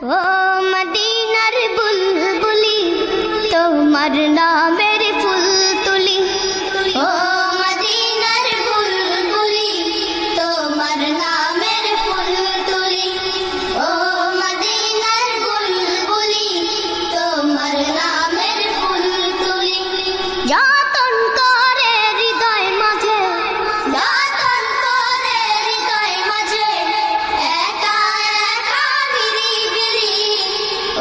ও মদিনার বুলবুলি তোমার নামের ফুল তুলি ও মদিনার বুলবুলি তোমার নামের ফুল তুলি ও মদিনার বুলবুলি তোমার নামের ফুল তুলি যতন করে হৃদয় মাঝে যতন করে হৃদয় মাঝে একা একা নিরিবিলি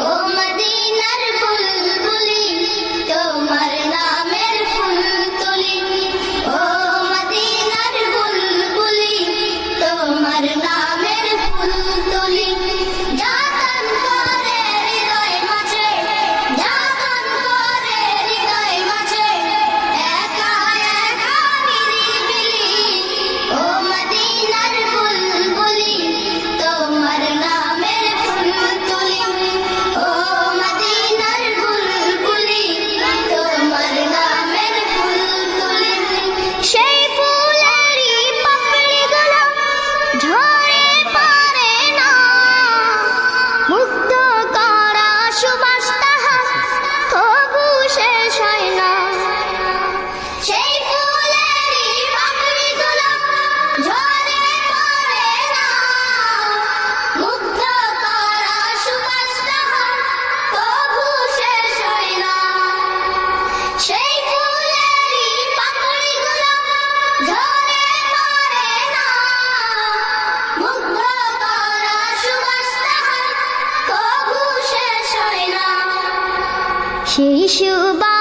ও মদিনার বুলবুলি তোমার নামের ফুল তুলি ও মদিনার বুলবুলি তোমার নামের ফুল তুলি যতন করে হৃদয় মাঝে যতন করে হৃদয় মাঝে একা একা নিরিবিলি ও মদিনার বুলবুলি তোমার নামের ফুল তুলি ও মদিনার বুলবুলি তোমার নামের ফুল তুলি সেই ফুলেরই পাপড়িগুলো ঝরে পড়ে না মুগ্ধ করা সুবাস তাহার তবু শেষ হয় না সেই ফুলেরই পাপড়িগুলো ঝরে পড়ে না মুগ্ধ করা সুবাস তাহার তবু শেষ হয় না সেই ফুলেরই পাপড়িগুলো ঝরে পড়ে না মুগ্ধ করা সুবাস তাহার তবু শেষ হয় না সেই সুবাস